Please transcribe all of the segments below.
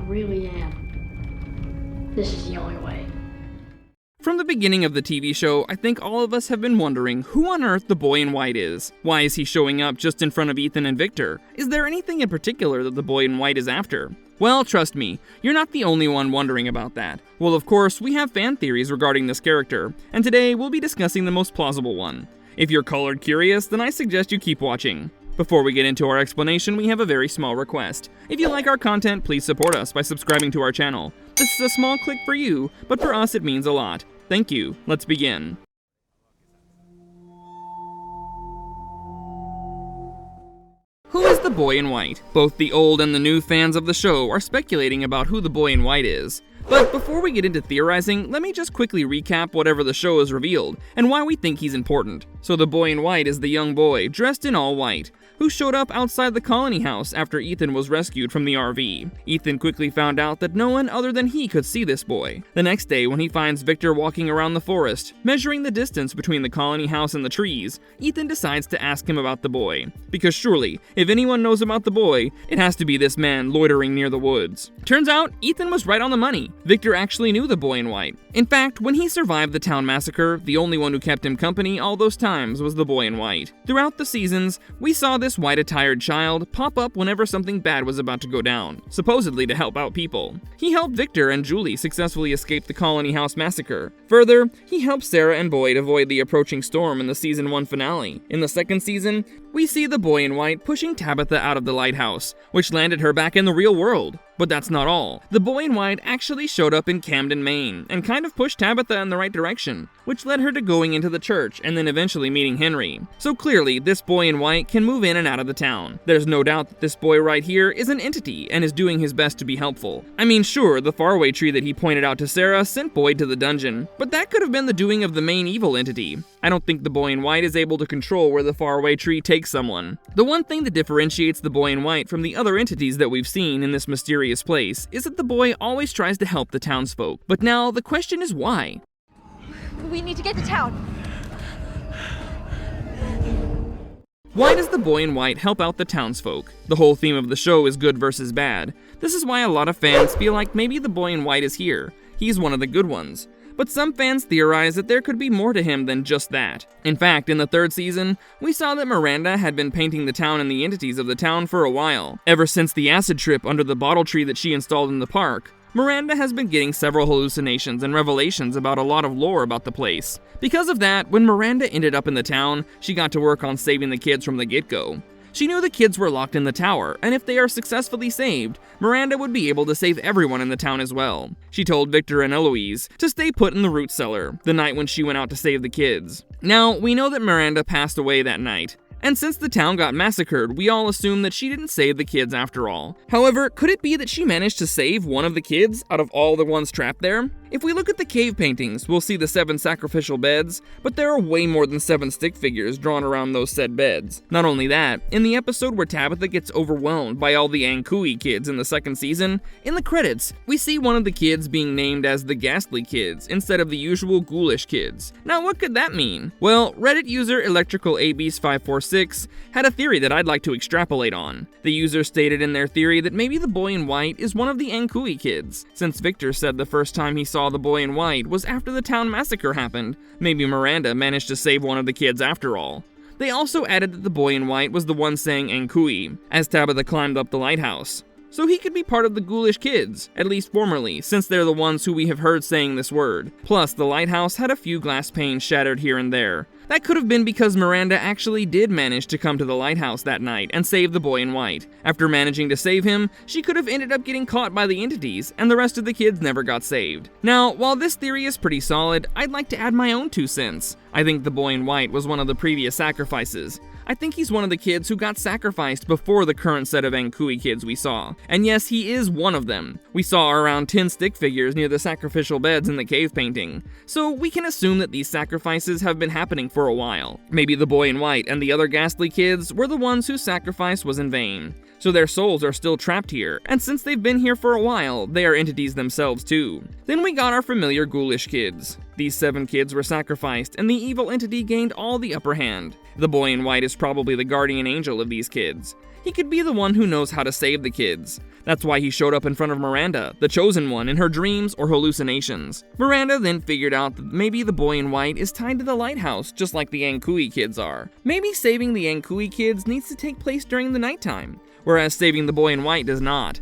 really am. This is the only way. From the beginning of the TV show, I think all of us have been wondering who on earth the boy in white is. Why is he showing up just in front of Ethan and Victor? Is there anything in particular that the boy in white is after? Well, trust me, you're not the only one wondering about that. Well, of course, we have fan theories regarding this character, and today we'll be discussing the most plausible one. If you're colored curious, then I suggest you keep watching. Before we get into our explanation, we have a very small request. If you like our content, please support us by subscribing to our channel. This is a small click for you, but for us it means a lot. Thank you. Let's begin. Who is the boy in white? Both the old and the new fans of the show are speculating about who the boy in white is. But before we get into theorizing, let me just quickly recap whatever the show has revealed, and why we think he's important. So the boy in white is the young boy, dressed in all white, who showed up outside the colony house after Ethan was rescued from the RV. Ethan quickly found out that no one other than he could see this boy. The next day, when he finds Victor walking around the forest, measuring the distance between the colony house and the trees, Ethan decides to ask him about the boy. Because surely, if anyone knows about the boy, it has to be this man loitering near the woods. Turns out, Ethan was right on the money. Victor actually knew the boy in white. In fact, when he survived the town massacre, the only one who kept him company all those times was the boy in white. Throughout the seasons, we saw this white-attired child pop up whenever something bad was about to go down, supposedly to help out people. He helped Victor and Julie successfully escape the colony house massacre. Further, he helped Sarah and Boyd avoid the approaching storm in the season 1 finale. In the second season, we see the boy in white pushing Tabitha out of the lighthouse, which landed her back in the real world. But that's not all. The boy in white actually showed up in Camden, Maine, and kind of pushed Tabitha in the right direction, which led her to going into the church and then eventually meeting Henry. So clearly, this boy in white can move in and out of the town. There's no doubt that this boy right here is an entity and is doing his best to be helpful. I mean, sure, the faraway tree that he pointed out to Sarah sent Boyd to the dungeon, but that could have been the doing of the main evil entity. I don't think the boy in white is able to control where the faraway tree takes someone. The one thing that differentiates the boy in white from the other entities that we've seen in this mysterious place is that the boy always tries to help the townsfolk. But now the question is why? We need to get to town. Why does the boy in white help out the townsfolk? The whole theme of the show is good versus bad. This is why a lot of fans feel like maybe the boy in white is here. He's one of the good ones. But some fans theorize that there could be more to him than just that. In fact, in the third season, we saw that Miranda had been painting the town and the entities of the town for a while. Ever since the acid trip under the bottle tree that she installed in the park, Miranda has been getting several hallucinations and revelations about a lot of lore about the place. Because of that, when Miranda ended up in the town, she got to work on saving the kids from the get-go. She knew the kids were locked in the tower, and if they are successfully saved, Miranda would be able to save everyone in the town as well. She told Victor and Eloise to stay put in the root cellar the night when she went out to save the kids. Now, we know that Miranda passed away that night, and since the town got massacred, we all assume that she didn't save the kids after all. However, could it be that she managed to save one of the kids out of all the ones trapped there? If we look at the cave paintings, we'll see the 7 sacrificial beds, but there are way more than 7 stick figures drawn around those said beds. Not only that, in the episode where Tabitha gets overwhelmed by all the Ankui kids in the second season, in the credits, we see one of the kids being named as the Ghastly Kids instead of the usual Ghoulish Kids. Now what could that mean? Well, Reddit user ElectricalABs546 had a theory that I'd like to extrapolate on. The user stated in their theory that maybe the boy in white is one of the Ankui kids. Since Victor said the first time he saw the boy in white was after the town massacre happened, maybe Miranda managed to save one of the kids after all. They also added that the boy in white was the one saying Ankui, as Tabitha climbed up the lighthouse. So he could be part of the Ghoulish Kids, at least formerly, since they're the ones who we have heard saying this word. Plus, the lighthouse had a few glass panes shattered here and there. That could have been because Miranda actually did manage to come to the lighthouse that night and save the boy in white. After managing to save him, she could have ended up getting caught by the entities, and the rest of the kids never got saved. Now, while this theory is pretty solid, I'd like to add my own 2 cents. I think the boy in white was one of the previous sacrifices. I think he's one of the kids who got sacrificed before the current set of Ankui kids we saw. And yes, he is one of them. We saw around 10 stick figures near the sacrificial beds in the cave painting. So we can assume that these sacrifices have been happening for a while. Maybe the boy in white and the other ghastly kids were the ones whose sacrifice was in vain. So their souls are still trapped here, and since they've been here for a while, they are entities themselves too. Then we got our familiar ghoulish kids. These 7 kids were sacrificed, and the evil entity gained all the upper hand. The boy in white is probably the guardian angel of these kids. He could be the one who knows how to save the kids. That's why he showed up in front of Miranda, the chosen one, in her dreams or hallucinations. Miranda then figured out that maybe the boy in white is tied to the lighthouse, just like the Ankui kids are. Maybe saving the Ankui kids needs to take place during the nighttime, whereas saving the boy in white does not.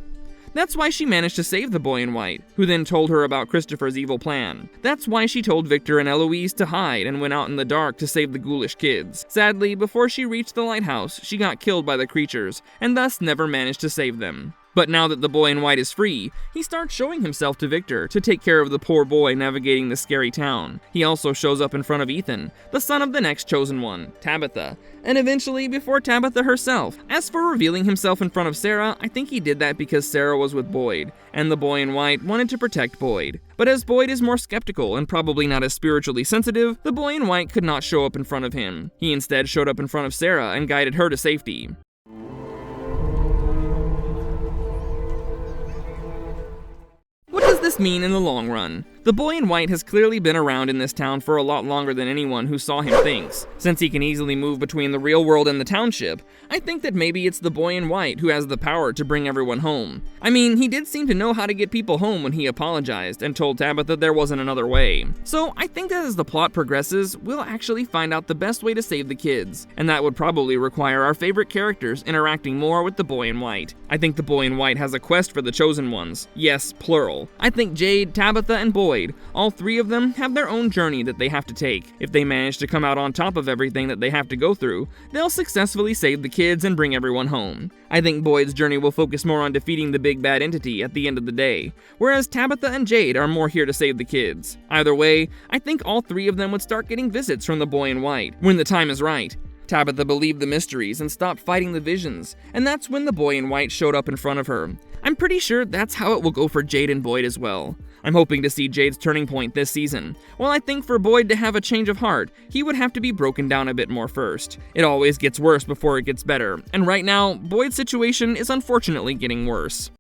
That's why she managed to save the boy in white, who then told her about Christopher's evil plan. That's why she told Victor and Eloise to hide and went out in the dark to save the ghoulish kids. Sadly, before she reached the lighthouse, she got killed by the creatures, and thus never managed to save them. But now that the boy in white is free, he starts showing himself to Victor to take care of the poor boy navigating the scary town. He also shows up in front of Ethan, the son of the next chosen one, Tabitha, and eventually before Tabitha herself. As for revealing himself in front of Sarah, I think he did that because Sarah was with Boyd, and the boy in white wanted to protect Boyd. But as Boyd is more skeptical and probably not as spiritually sensitive, the boy in white could not show up in front of him. He instead showed up in front of Sarah and guided her to safety. What does this mean in the long run? The boy in white has clearly been around in this town for a lot longer than anyone who saw him thinks. Since he can easily move between the real world and the township, I think that maybe it's the boy in white who has the power to bring everyone home. I mean, he did seem to know how to get people home when he apologized and told Tabitha there wasn't another way. So I think that as the plot progresses, we'll actually find out the best way to save the kids, and that would probably require our favorite characters interacting more with the boy in white. I think the boy in white has a quest for the chosen ones. Yes, plural. I think Jade, Tabitha, and Boyd, all three of them, have their own journey that they have to take. If they manage to come out on top of everything that they have to go through, they'll successfully save the kids and bring everyone home. I think Boyd's journey will focus more on defeating the big bad entity at the end of the day, whereas Tabitha and Jade are more here to save the kids. Either way, I think all three of them would start getting visits from the boy in white, when the time is right. Tabitha believed the mysteries and stopped fighting the visions, and that's when the boy in white showed up in front of her. I'm pretty sure that's how it will go for Jade and Boyd as well. I'm hoping to see Jade's turning point this season. While I think for Boyd to have a change of heart, he would have to be broken down a bit more first. It always gets worse before it gets better, and right now, Boyd's situation is unfortunately getting worse.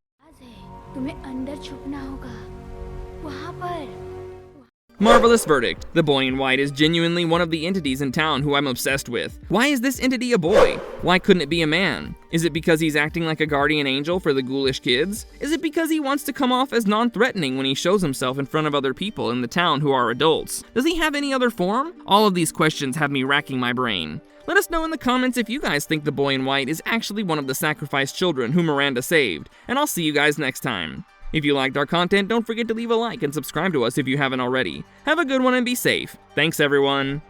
Marvelous verdict. The boy in white is genuinely one of the entities in town who I'm obsessed with. Why is this entity a boy? Why couldn't it be a man? Is it because he's acting like a guardian angel for the ghoulish kids? Is it because he wants to come off as non-threatening when he shows himself in front of other people in the town who are adults? Does he have any other form? All of these questions have me racking my brain. Let us know in the comments if you guys think the boy in white is actually one of the sacrificed children who Miranda saved, and I'll see you guys next time. If you liked our content, don't forget to leave a like and subscribe to us if you haven't already. Have a good one and be safe. Thanks, everyone.